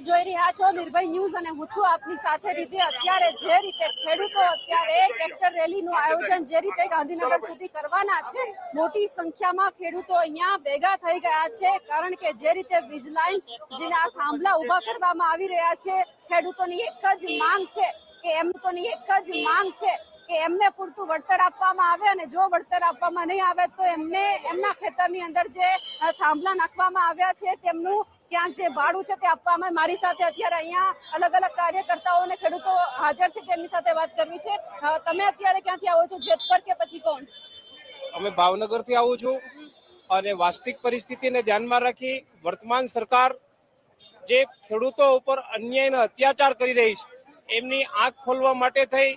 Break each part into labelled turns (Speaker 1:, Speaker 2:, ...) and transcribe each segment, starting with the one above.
Speaker 1: જોઈ રહ્યા છો નિર્ભય ન્યૂઝ અને હું છું આપની સાથે રીતે અત્યારે જે રીતે ખેડૂતો અત્યારે ટ્રેક્ટર રેલીનું આયોજન જે રીતે ગાંધીનગર સુધી કરવાના છે, મોટી સંખ્યામાં ખેડૂતો અહીંયા ભેગા થઈ ગયા છે, કારણ કે જે રીતે વીજ લાઈન જેના થાંભલા ઉભા કરવામાં આવી રહ્યા છે, ખેડૂતોની એક જ માંગ છે કે એમને પૂરતું વળતર આપવામાં આવે, અને જો વળતર આપવામાં નહીં આવે તો એમને એમના ખેતરની અંદર જે થાંભલા નાખવામાં આવ્યા છે તેમનું ક્યાંક જે ભાડું છે તે આપવામાં. મારી સાથે અત્યારે અહીંયા અલગ અલગ કાર્યકર્તાઓ અને ખેડૂતો હાજર છે, તેમની સાથે વાત કરવી છે. તમે અત્યારે ક્યાંથી આવો છો, જેતપર કે પછી કોણ?
Speaker 2: અમે ભાવનગર થી આવું છું અને વાસ્તવિક પરિસ્થિતિને ધ્યાનમાં રાખી વર્તમાન સરકાર જે ખેડૂતો ઉપર અન્યાય અને અત્યાચાર કરી રહી છે એમની આંખ ખોલવા માટે થઈ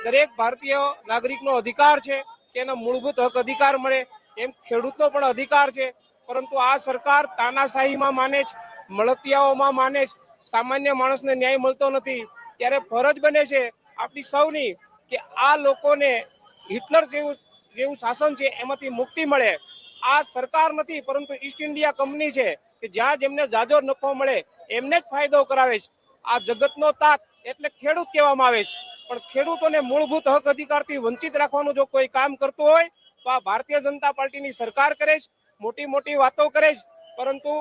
Speaker 2: દરેક ભારતીય નાગરિકનો અધિકાર છે કે એનો મૂળભૂત હક અધિકાર મળે, એમ ખેડૂતનો પણ અધિકાર છે. પરંતુ આ સરકાર તાનાશાહીમાં માને છે, મળતિયાઓમાં માને છે, સામાન્ય માણસને ન્યાય મળતો નથી. ત્યારે ફરજ બને છે આપણી સૌની કે આ લોકોને હિટલર જેવું શાસન છે એમાંથી મુક્તિ મળે. આ સરકાર નથી પરંતુ ઈસ્ટ ઇન્ડિયા કંપની છે કે જ્યાં જેમને જાજો નફો મળે એમને જ ફાયદો કરાવે છે. આ જગતનો તાત એટલે ખેડૂત કહેવામાં આવે છે, પણ ખેડૂતોને મૂળભૂત હક અધિકારથી વંચિત રાખવાનું જો કોઈ કામ કરતું હોય તો આ ભારતીય જનતા પાર્ટીની સરકાર કરે છે. મોટી મોટી વાતો કરે છે પરંતુ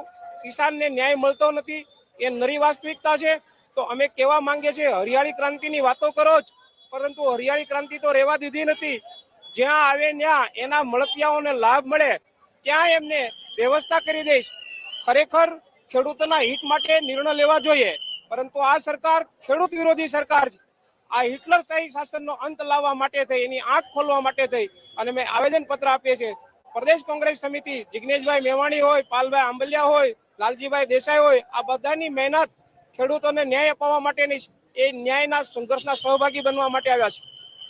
Speaker 2: કિસાનને ન્યાય મળતો નથી, એ નરી વાસ્તવિકતા છે. તો અમે કહેવા માંગીએ છીએ, હરિયાળી ક્રાંતિની વાતો કરો જ, પરંતુ હરિયાળી ક્રાંતિ તો રહેવા દીધી નથી. જ્યાં આવે ત્યાં એના મળતિયાઓને લાભ મળે ત્યાં એમને વ્યવસ્થા કરી દઈશ. ખરેખર ખેડૂતોના હિત માટે નિર્ણય લેવા જોઈએ, પરંતુ આ સરકાર ખેડૂત વિરોધી સરકાર છે. આ હિટલરશાહી શાસનનો અંત લાવવા માટે થઈ, એની આંખ ખોલવા માટે થઈ અને મેં આવેદન પત્ર આપીએ છીએ. પ્રદેશ કોંગ્રેસ સમિતિ જિગ્નેશભાઈ મેવાણી હોય, પાલભાઈ આંબલિયા હોય, લાલજીભાઈ દેસાઈ હોય, આ બધાની મહેનત ખેડૂતોને ન્યાય અપાવવા માટેની, એ ન્યાયના સંઘર્ષના સહભાગી બનવા માટે આવ્યા છે.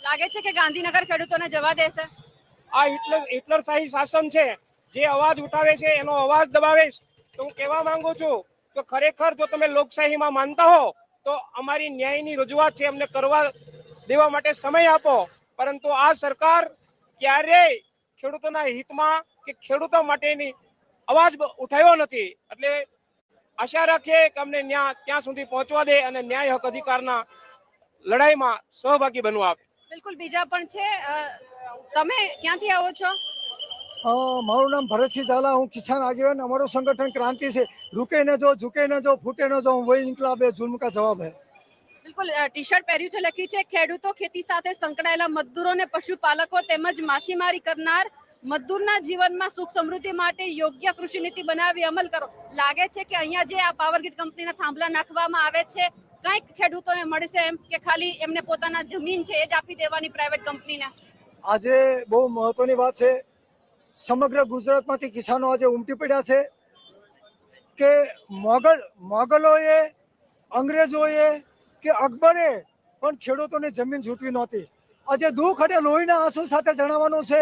Speaker 1: લાગે છે કે ગાંધીનગર ખેડૂતોને જવા દેશે?
Speaker 2: આ હિટલરશાહી શાસન છે, જે અવાજ ઉઠાવે છે એનો અવાજ દબાવે છે. તો હું કહેવા માંગુ છું કે ખરેખર જો તમે લોકશાહીમાં માનતા હો તો અમારી ન્યાયની રજૂઆત છે અમને કરવા દેવા માટે સમય આપો. પરંતુ આ સરકાર ક્યારેય ખેડૂતોના હિતમાં કે ખેડૂતો માટેની અવાજ ઉઠાવ્યો નથી. એટલે આશા રાખીએ કે અમને ત્યાં સુધી પહોંચવા દે અને ન્યાય હક અધિકારના લડાઈમાં સહભાગી બનવા આપે.
Speaker 1: બિલકુલ, બીજા પણ છે. તમે ક્યાંથી આવો છો?
Speaker 3: મારું નામ ભરતસિંહ ઝાલા, હું કિસાન આગેવાન. અમારું સંગઠન ક્રાંતિ છે. રૂકે ન જો, ઝુકે ન જો, ફૂટે ન જો, વહી ઇન્કલાબ હે, जुल्म का जवाब है.
Speaker 1: બિલકુલ, ટી શર્ટ પહેર્યું છે, લખ્યું છે ખેડૂતો, ખેતી સાથે સંકળાયેલા મજદૂરો ને પશુપાલકો તેમજ માછીમારી કરનાર મજદૂરના જીવનમાં સુખ સમૃદ્ધિ માટે યોગ્ય કૃષિ નીતિ બનાવી અમલ કરો. લાગે છે કે અહીંયા જે આ પાવર ગ્રીડ કંપનીના થાંભલા નાખવામાં આવે છે, કંઈક ખેડૂતોને મળશે એમ કે ખાલી એમને પોતાના જમીન છે એ જ આપી દેવાની પ્રાઇવેટ કંપનીને?
Speaker 3: આજે બહુ મહત્વની વાત છે. સમગ્ર ગુજરાતમાંથી કિસાનો આજે ઉમટી પડ્યા છે કે મોગલોએ, અંગ્રેજોએ કે અકબરે પણ ખેડૂતોની જમીન છૂટવી નહોતી. આજે દુઃખ અને લોહીના આંસુ સાથે જણાવવાનું છે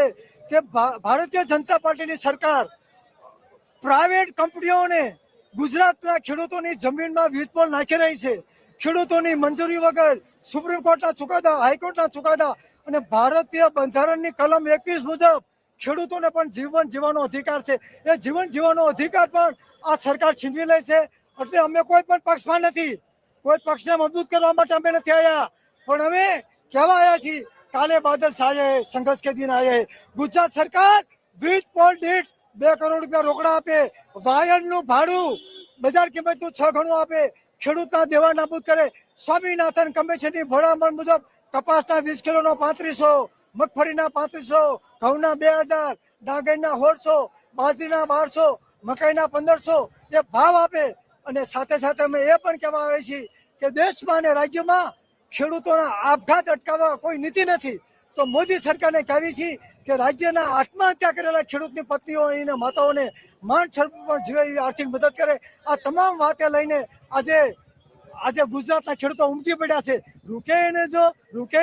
Speaker 3: કે ભારતીય જનતા પાર્ટીની સરકાર પ્રાઇવેટ કંપનીઓને ગુજરાતના ખેડૂતોની જમીનમાં વીજપોલ નાખી રહી છે. ખેડૂતોની મંજૂરી વગર સુપ્રીમ કોર્ટના ચુકાદા, હાઈકોર્ટના ચુકાદા અને ભારતીય બંધારણની કલમ 21 મુજબ ખેડૂતોને પણ જીવન જીવવાનો અધિકાર છે. એ જીવન જીવવાનો અધિકાર પણ આ સરકાર છીનવી લે છે. એટલે અમે કોઈ પણ પક્ષમાં નથી, કોઈ પક્ષને મજબૂત કરવા માટે અમે નથી આવ્યા, પણ અમે કહેવા આવ્યા છીએ કાલે બાદલ છાયે, સંઘર્ષ કે દિન આયે. ગુજરાત સરકાર વીજ પોલ દીઠ 2 કરોડ રૂપિયા રોકડા આપે, વાયરનું ભાડું બજાર કિંમતનું 6 ગણું આપે, ખેડૂતના દેવા નાબૂદ કરે. સ્વામિનાથન કમિશનની ભલામણ મુજબ કપાસના 20 કિલોનો 3500, મગફળીના 3500, ઘઉંના 2000, ડાંગરના 1600, બાજરીના 1200, મકાઈના 1500 એ ભાવ આપે. અને સાથે સાથે અમે એ પણ કહેવા આવે છીએ કે દેશમાં અને રાજ્યમાં ખેડૂતોના આપઘાત અટકાવવા કોઈ નીતિ નથી. તો મોદી સરકારને કહેવી છે કે રાજ્યના આત્મહત્યા કરેલા ખેડૂતની પત્નીઓ અને માતાઓને માન સન્માન જીવે એવી આર્થિક મદદ કરે. આ તમામ વાતે લઈને આજે ગુજરાતના ખેડૂતો ઉમટી પડ્યા છે. રૂકે ન જો, ઝુકે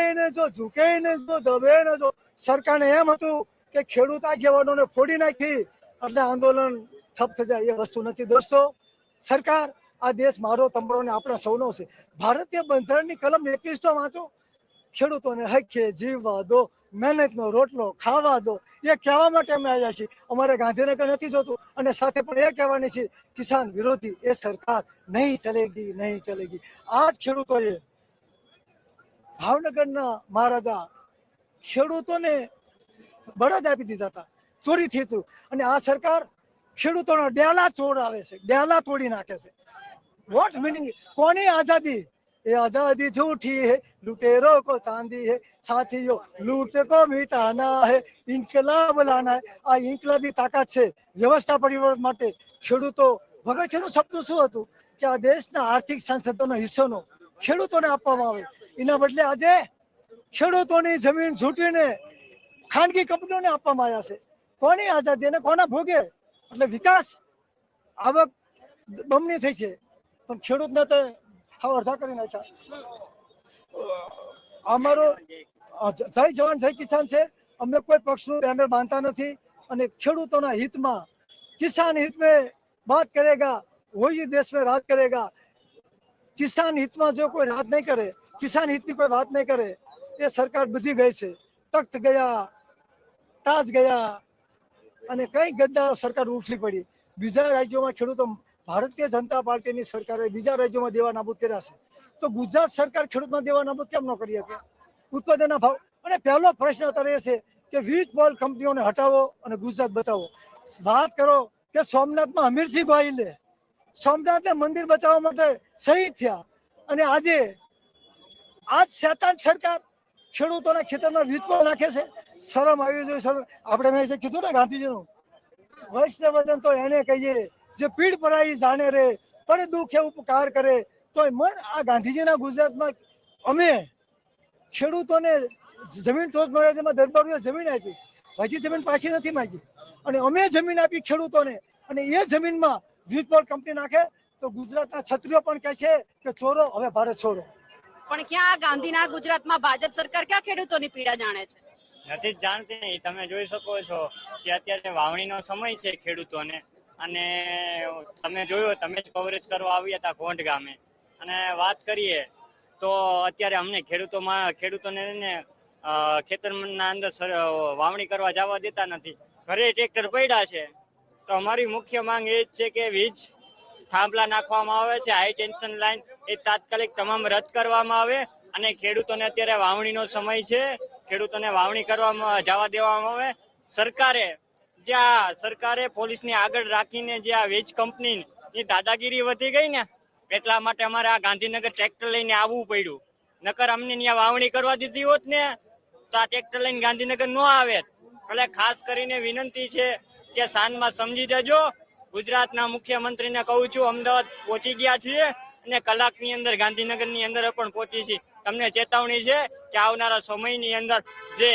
Speaker 3: ન જો, દબે ન જો. સરકારને એમ હતું કે ખેડૂત આગેવાનોને ફોડી નાખી એટલે આંદોલન ઠપ થઈ જાય, એ વસ્તુ નથી દોસ્તો. સરકાર, આ દેશ મારો, તમારો ને આપણા સૌનો છે. ભારતીય બંધારણની કલમ 21 તો વાંચો. ખેડૂતોને હકે જીવવા દો, મહેનતનો રોટલો ખાવા દો, એ કહેવા માટે અમે આવ્યા છીએ. અમારે ગાંધીનગર નથી જોતું. અને સાથે પણ એ કહેવાની છે, કિસાન વિરોધી એ સરકાર નહીં ચલેગી, નહીં ચલેગી. આ જ ખેડૂતોએ ભાવનગરના મહારાજા ખેડૂતોને બળદ આપી દીધા હતા, ચોરીથી હતું. અને આ સરકાર ખેડૂતોનો ડેલા ચોરાવે છે, ડેલા તોડી નાખે છે. What meaning? કોની આઝાદી? ये आजादी झूठी है, लुटेरों को चांदी है, साथियों लूट को मिटाना है, इनकलाब लाना है. આ ઇન્કલાબી તાકાત છે વ્યવસ્થા પરિવર્તન માટે. ખેડૂતો ભગતસિંહનું સપનું શું હતું કે આ દેશના આર્થિક સંસાધનનો હિસ્સોનો ખેડૂતોને આપવામાં આવે. એના બદલે આજે ખેડૂતોની જમીન ઝૂંટવીને ખાનગી કંપનીઓને આપવામાં આવ્યા છે. કોની આઝાદી અને કોના ભોગે? એટલે વિકાસ આવક બમણી થઈ છે, પણ ખેડૂતને તો અડધા કરી નાખ્યા. અમારો જય જવાન જય કિસાન છે. અમે કોઈ પક્ષનું બેનર બાંધતા નથી. અને ખેડૂતોના હિતમાં, કિસાન હિત में बात करेगा वही देश में राज करेगा. કિસાન હિતમાં જો કોઈ રાજ નહીં કરે, કિસાન હિતની કોઈ વાત નહીં કરે, એ સરકાર બધી ગઈ છે. તખ્ત ગયા, તાજ ગયા, અને કઈ ગદ્દાર સરકાર ઉઠલી પડી. બીજા રાજ્યોમાં ખેડૂતો, ભારતીય જનતા પાર્ટીની સરકારે બીજા રાજ્યોમાં દેવા નાબૂદ કર્યા છે, તો ગુજરાત સરકાર ખેડૂતમાં દેવા નાબૂદ કેમ ન કરી શકે? ઉત્પાદનના ભાવ. અને પહેલો પ્રશ્ન અત્યારે એ છે કે વીજ પોલ કંપનીઓને હટાવો અને ગુજરાત બચાવો. વાત કરો કે સોમનાથમાં હમીરસિંહ ગોહિલે સોમનાથને મંદિર બચાવવા માટે શહીદ થયા, અને આજે આજ શેતાન સરકાર ખેડૂતોના ખેતરમાં વીજ પોલ નાખે છે. શરમ આવી જોઈએ. શરમ. આપણે મેં જે કીધું ને ગાંધીજીનું, વૈષ્ણવજન તો એને કહીએ જે પીડ પરાઈ જાણે રે, પણ દુઃખે ઉપકાર કરે. તો મન આ ગાંધીજીના ગુજરાતમાં અમે ખેડૂતોને જમીન ટોચ મળે તેમાં દરબારીઓ જમીન આપી, હજી જમીન પાછી નથી માંગી. અને અમે જમીન આપી ખેડૂતોને, અને એ જમીનમાં વીજ પોલ કંપની નાખે તો ગુજરાતના ક્ષત્રિયો પણ કહે છે કે ચોરો હવે ભારત છોડો.
Speaker 1: પણ ક્યાં ગાંધીના ગુજરાતમાં ભાજપ સરકાર ક્યાં ખેડૂતોની પીડા જાણે છે?
Speaker 4: નથી જ જાણતી. તમે જોઈ શકો છો કે અત્યારે વાવણીનો સમય છે ખેડૂતોને, અને તમે જોયું, તમે જ કવરેજ કરવા આવ્યા હતા ગોંડ ગામે, અને વાત કરીએ તો અત્યારે અમને ખેડૂતોને ખેતરના અંદર વાવણી કરવા જવા દેતા નથી. ઘરે ટ્રેક્ટર પડ્યા છે. તો અમારી મુખ્ય માંગ એ જ છે કે વીજ થાંભલા નાખવામાં આવે છે, હાઈ ટેન્શન લાઈન એ તાત્કાલિક તમામ રદ કરવામાં આવે. અને ખેડૂતોને અત્યારે વાવણીનો સમય છે, ખેડૂતોને વાવણી કરવામાં જવા દેવામાં આવે. સરકારે પોલીસની આગળ રાખીને જે આ વીજ કંપનીની દાદાગીરી વધી ગઈ ને, એટલા માટે અમારે આ ગાંધીનગર ટ્રેક્ટર લઈને આવવું પડ્યું. નકર અમને ત્યાં વાવણી કરવા દીધી હોત ને તો આ ટ્રેક્ટર લઈને ગાંધીનગર ન આવે. એટલે ખાસ કરીને વિનંતી છે કે સાંજમાં સમજી જજો. ગુજરાતના મુખ્યમંત્રીને કહું છું, અમદાવાદ પહોંચી ગયા છીએ અને કલાકની અંદર ગાંધીનગરની અંદર પણ પહોંચી છીએ. તમને ચેતવણી છે કે આવનારા સમયની અંદર જે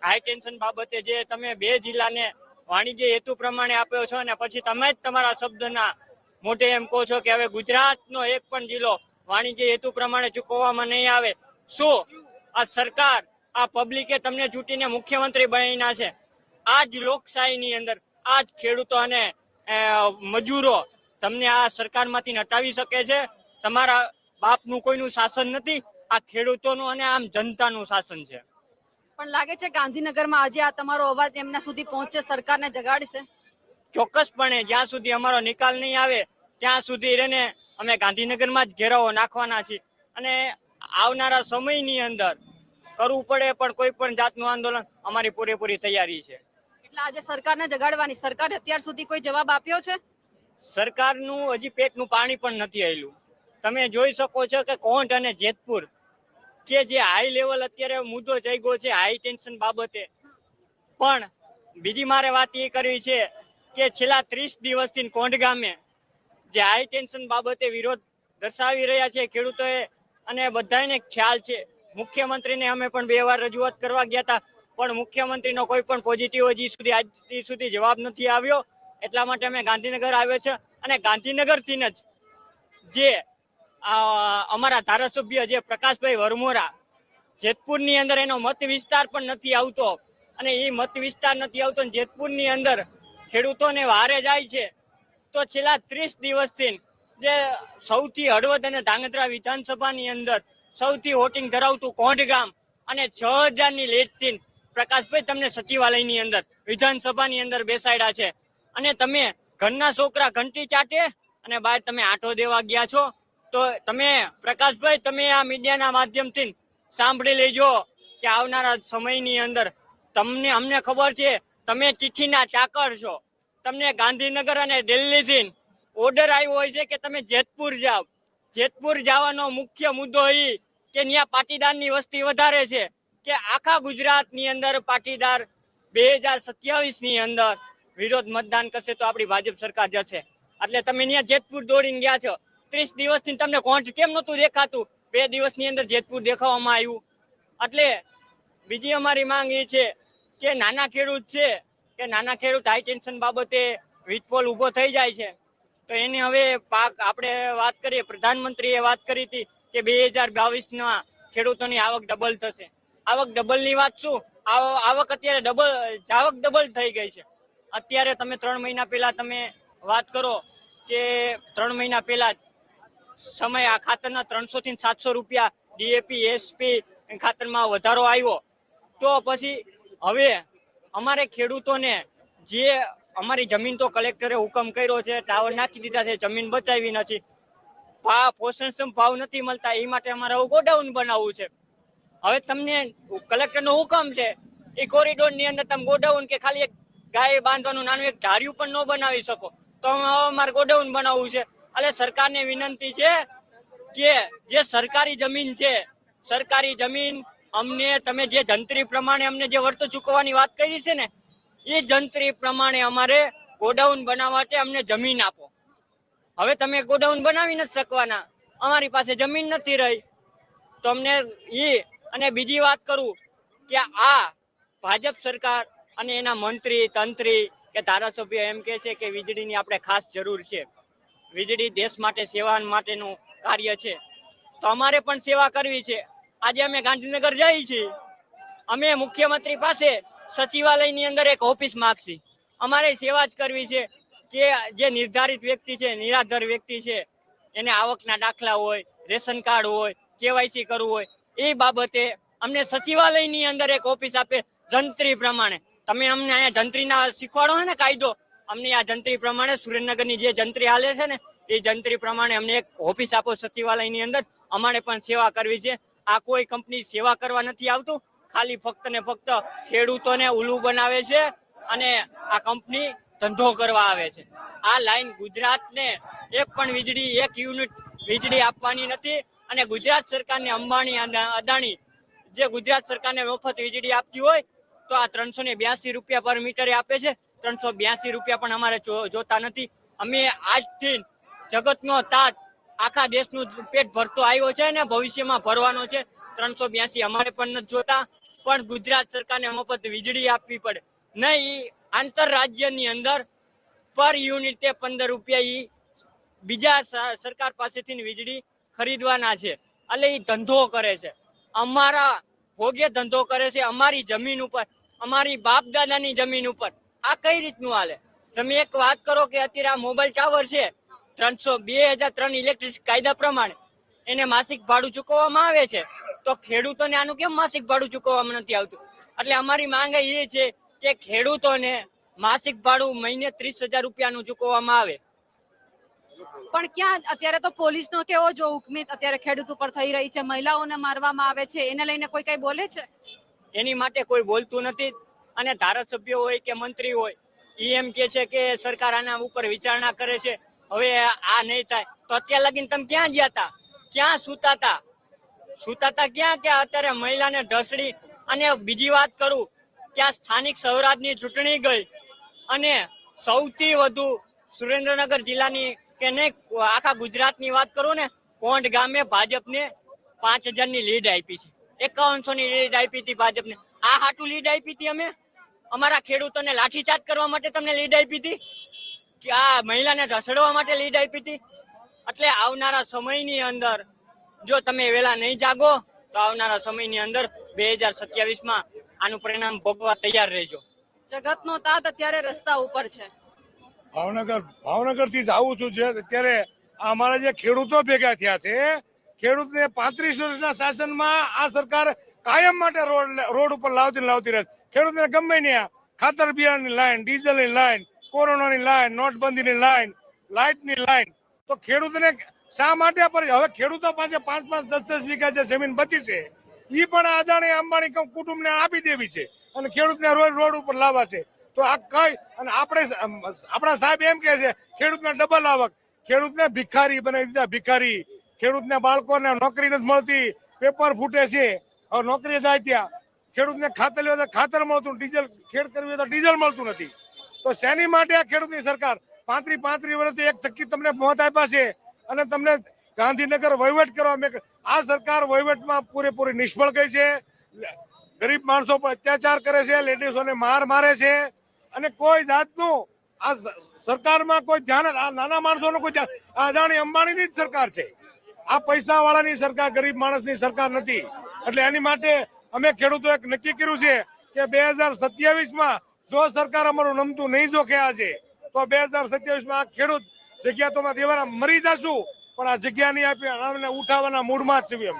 Speaker 4: હાઈ ટેન્શન બાબતે જે તમે 2 જિલ્લાને વાણિજ્ય હેતુ પ્રમાણે આપ્યો છો, અને પછી તમે જ તમારા શબ્દના મોઢે એમ કહો છો કે હવે ગુજરાતનો એક પણ જિલ્લો વાણિજ્ય હેતુ પ્રમાણે ચૂકવવામાં નહીં આવે. શું આ સરકાર, આ પબ્લિકે તમને ચૂંટીને મુખ્યમંત્રી બનાવ્યા છે? આ જ લોકશાહીની અંદર આ જ ખેડૂતો અને મજૂરો તમને આ સરકારમાંથી હટાવી શકે છે? તમારા બાપનું કોઈનું શાસન નથી, આ ખેડૂતોનું અને આમ જનતાનું શાસન છે.
Speaker 1: પણ લાગે છે ગાંધીનગરમાં આજે આ તમારો અવાજ એમના સુધી પહોંચે, સરકારને જગાડશે?
Speaker 4: ચોક્કસપણે. જ્યાં સુધી અમારો નિકાલ નહીં આવે ત્યાં સુધી એને અમે ગાંધીનગરમાં જ ઘેરાવો નાખવાના છીએ. અને આવનારા સમયની અંદર કરવું પડે પણ કોઈ પણ જાતનું આંદોલન, અમારી પૂરેપૂરી તૈયારી છે.
Speaker 1: એટલે આજે સરકારને જગાડવાની. સરકારે અત્યાર સુધી કોઈ જવાબ આપ્યો છે?
Speaker 4: સરકારનું હજી પેટનું પાણી પણ નથી આવેલું. તમે જોઈ શકો છો કે કોંઢ અને જેતપુર કે જે હાઈ લેવલ અત્યારે મુદ્દો જાગ્યો છે હાઈ ટેન્શન બાબતે. પણ બીજી મારે વાત એ કરવી છે કે છેલ્લા 30 દિવસથી કોંઢ ગામે જે હાઈ ટેન્શન બાબતે વિરોધ દર્શાવી રહ્યા છે ખેડૂતોએ, અને બધાને ખ્યાલ છે. મુખ્યમંત્રીને અમે પણ 2 વાર રજૂઆત કરવા ગયા હતા, પણ મુખ્યમંત્રીનો કોઈ પણ પોઝિટિવ આજ સુધી જવાબ નથી આવ્યો. એટલા માટે અમે ગાંધીનગર આવ્યો છે. અને ગાંધીનગરથી જ જે અમારા ધારાસભ્ય જે પ્રકાશભાઈ વરમોરા, જેતપુરની અંદર એનો મત વિસ્તાર પણ નથી આવતો, અને એ મત વિસ્તાર નથી આવતો જેતપુરની અંદર ખેડૂતોને વારે જાય છે. તો છેલ્લા 30 દિવસથી જે સૌથી હળવદ અને ધાંગધ્રા વિધાનસભાની અંદર સૌથી વોટિંગ ધરાવતું કોંઢ ગામ, અને 6000 ની લીડથી પ્રકાશભાઈ તમને સચિવાલયની અંદર વિધાનસભાની અંદર બેસાડ્યા છે અને તમે ઘરના છોકરા ઘંટી ચાટે અને બહાર તમે આંટો દેવા ગયા છો. તો તમે પ્રકાશભાઈ તમે આ મીડિયાના માધ્યમથી સાંભળી લેજો કે આવનારા સમયની અંદર અમને ખબર છે તમે ચિઠ્ઠીના ચાકર છો. તમને ગાંધીનગર અને દિલ્હીથી ઓર્ડર આવ્યો હોય છે કે તમે જેતપુર જાઓ. જેતપુર જવાનો મુખ્ય મુદ્દો એ કે ત્યાં પાટીદારની વસ્તી વધારે છે કે આખા ગુજરાતની અંદર પાટીદાર 2027 ની અંદર વિરોધ મતદાન કરશે તો આપણી ભાજપ સરકાર જશે. એટલે તમે ત્યાં જેતપુર દોડીને ગયા છો. 30 દિવસથી તમને કોણ કેમ નહોતું દેખાતું? 2 દિવસની અંદર જેતપુર દેખાવામાં આવ્યું. એટલે બીજી અમારી માંગ એ છે કે નાના ખેડૂત છે કે નાના ખેડૂત હાઈ ટેન્શન બાબતે વીજપોલ ઉભો થઈ જાય છે તો એની હવે પાક આપણે વાત કરીએ. પ્રધાનમંત્રીએ વાત કરી હતી કે 2022 ખેડૂતોની આવક ડબલ થશે. આવક ડબલની વાત શું, આવક અત્યારે ડબલ થઈ ગઈ છે. અત્યારે તમે 3 મહિના પહેલા તમે વાત કરો કે 3 મહિના પહેલા જ સમય આ ખાતરના 300 થી 700 રૂપિયા ડીએપી એસપી ખાતરમાં વધારો આવ્યો. તો પછી હવે અમારે ખેડૂતોને જે અમારી જમીન તો કલેક્ટરે હુકમ કર્યો છે, ટાવર નાખી દીધા છે, જમીન બચાવી નથી, પોષણક્ષમ ભાવ નથી મળતા, એ માટે અમારે ગોડાઉન બનાવવું છે. હવે તમને કલેક્ટરનો હુકમ છે એ કોરિડોરની અંદર તમે ગોડાઉન કે ખાલી એક ગાય બાંધવાનું નાનું એક ધાર્યું પણ ન બનાવી શકો તો અમારે ગોડાઉન બનાવવું છે. એટલે સરકારને વિનંતી છે કે જે સરકારી જમીન છે, સરકારી જમીન અમને તમે જે જંત્રી પ્રમાણે અમને જે વળતર ચૂકવવાની વાત કરી છે ને એ જંત્રી પ્રમાણે અમારે ગોડાઉન બનાવવા માટે અમને જમીન આપો. હવે તમે ગોડાઉન બનાવી નથી શકવાના, અમારી પાસે જમીન નથી રહી તો અમને અને બીજી વાત કરું કે આ ભાજપ સરકાર અને એના મંત્રી તંત્રી કે ધારાસભ્ય એમ કે છે કે વીજળીની આપણે ખાસ જરૂર છે, વીજળી દેશ માટે સેવા માટેનું કાર્ય છે તો અમારે પણ સેવા કરવી છે. આજે અમે ગાંધીનગર જઈએ છીએ, અમે મુખ્યમંત્રી પાસે સચિવાલયની અંદર એક ઓફિસ માગશી. અમારે સેવા જ કરવી છે કે જે નિર્ધારિત વ્યક્તિ છે, નિરાધાર વ્યક્તિ છે, એને આવકના દાખલા હોય, રેશન કાર્ડ હોય, કેવાયસી કરવું હોય, એ બાબતે અમને સચિવાલયની અંદર એક ઓફિસ આપે જંત્રી પ્રમાણે. તમે અમને અહીંયા જંત્રીના શીખવાડો ને કાયદો, અમને આ જંત્રી પ્રમાણે સુરેન્દ્રનગરની જે જંત્રી હાલે છે ને એ જંત્રી પ્રમાણે અમને એક ઓફિસ આપો સચિવાલયની અંદર. અમારે પણ સેવા કરવી છે. આ કોઈ કંપની સેવા કરવા નથી આવતું, ખાલી ફક્ત ને ફક્ત ખેડૂતોને ઉલ્લુ બનાવે છે અને આ કંપની ધંધો કરવા આવે છે. આ લાઈન ગુજરાતને એક પણ વીજળી, એક યુનિટ વીજળી આપવાની નથી અને ગુજરાત સરકારને અંબાણી અદાણી જે ગુજરાત સરકારને મફત વીજળી આપતી હોય તો આ 382 રૂપિયા પર મીટરે આપે છે. 382 રૂપિયા પણ અમારે જોતા નથી. અમે આજથી જગતનો તાત આખા દેશનું પેટ ભરતો આવ્યો છે ને ભવિષ્યમાં ભરવાનો છે. 382 અમારે પણ નથી જોતા, પણ ગુજરાત સરકારને મફત વીજળી આપવી પડે નહીં. આંતરરાજ્યની અંદર પર યુનિટે 15 રૂપિયા બીજા સરકાર પાસેથી વીજળી ખરીદવાના છે. એટલે એ ધંધો કરે છે, અમારા ભોગે ધંધો કરે છે, અમારી જમીન ઉપર, અમારી બાપ દાદાની જમીન ઉપર. આ કઈ રીતનું હાલે? તમે એક વાત કરો કે અત્યારે આ મોબાઈલ ટાવર છે 2003 ઇલેક્ટ્રિક કાયદા પ્રમાણે એને માસિક ભાડું ચૂકવવામાં આવે છે તો ખેડૂતોને આનું કેમ માસિક ભાડું ચૂકવવામાં નથી આવતું? એટલે અમારી માંગ એ છે કે ખેડૂતોને માસિક ભાડું મહિને 30,000 રૂપિયાનું ચૂકવવામાં આવે.
Speaker 1: પણ ક્યાં અત્યારે તો પોલીસનો કેવો જો હુકમી અત્યારે ખેડૂત ઉપર થઈ રહી છે, મહિલાઓને મારવામાં આવે છે, એને લઈને કોઈ કઈ બોલે છે?
Speaker 4: એની માટે કોઈ બોલતું નથી અને ધારાસભ્ય હોય કે મંત્રી હોય એ એમ કે છે કે સરકાર આના ઉપર વિચારણા કરે છે. હવે આ નહીં થાય તો અત્યાર લગીને તમે ક્યાં ગયા હતા? ક્યાં સુતા હતા ક્યાં? કે અત્યારે મહિલાને ઢસડી. અને બીજી વાત કરું કે આ સ્થાનિક સ્વરાજની ચૂંટણી ગઈ અને સૌથી વધુ સુરેન્દ્રનગર જિલ્લાની કે નહીં આખા ગુજરાતની વાત કરું ને, કોંઢ ગામે ભાજપને 5,000 ની લીડ આપી છે, 5100 ની લીડ આપી હતી ભાજપને. આ હાટું લીડ આપી હતી અમે? અમારા ખેડૂતોને લાઠીચાર્જ કરવા માટે તમને લીડ આપી હતી કે આ મહિલાને ધસડવા માટે લીડ આપી હતી? એટલે આવનારા સમયની અંદર જો તમે વેલા નહીં જાગો તો આવનારા સમયની અંદર 2027માં આનું પરિણામ ભોગવા તૈયાર રહેજો.
Speaker 1: જગતનો તાત અત્યારે રસ્તા ઉપર છે.
Speaker 5: ભાવનગર થી જ આવું છું. જે અત્યારે અમારા જે ખેડૂતો ભેગા થયા છે ખેડૂતને 35 વર્ષના શાસનમાં આ સરકાર કાયમ માટે રોડ ઉપર લાવતી રહે. ખેડૂતને ગમે ત્યાં ખાતર બિયારણની લાઈન, ડીઝલની લાઈન, કોરોનાની લાઈન, નોટબંધીની લાઈન, લાઇટની લાઈન. તો ખેડૂતને શા માટે હવે ખેડૂતો પાસે 5-5, 10-10 વીઘા જે જમીન બચી છે એ પણ અદાણી અંબાણી કુટુંબને આપી દેવી છે અને ખેડૂતને રોડ ઉપર લાવવા છે. તો આ કઈ અને આપણા સાહેબ એમ કે છે ખેડૂતને ડબલ આવક, ખેડૂતને ભિખારી બનાવી દીધા, ભિખારી. ખેડૂતને બાળકોને નોકરી નથી મળતી, પેપર ફૂટે છે. હવે નોકરી જાય ત્યાં ખેડૂતને ખાતર લેવા તો ખાતર મળતું, ડીઝલ ખેડ કરવી હોય તો ડીઝલ મળતું નથી. તો શેની માટે આ ખેડૂતની સરકાર 35 વર્ષથી એક થકી તમને મોત આપ્યા છે અને તમને ગાંધીનગર વહીવટ કરવા આ સરકાર વહીવટમાં પૂરેપૂરી નિષ્ફળ ગઈ છે. ગરીબ માણસો પર અત્યાચાર કરે છે, લેડીઝોને મારે છે અને કોઈ જાતનું આ સરકારમાં કોઈ ધ્યાન, આ નાના માણસોનું કોઈ ધ્યાન, આ અદાણી અંબાણીની જ સરકાર છે. આ પૈસા વાળાની સરકાર, ગરીબ માણસની સરકાર નથી. એટલે એની માટે અમે ખેડૂતો એક નક્કી કર્યું છે કે 2027માં જો સરકાર અમારું નમતું નહીં જોખે આજે તો 2027માં આ ખેડૂત જગ્યા તો દેવાના મરી જશું, પણ આ જગ્યા નહીં આપી, અમને ઉઠાવવાના મૂડમાં જ છીએ અમે.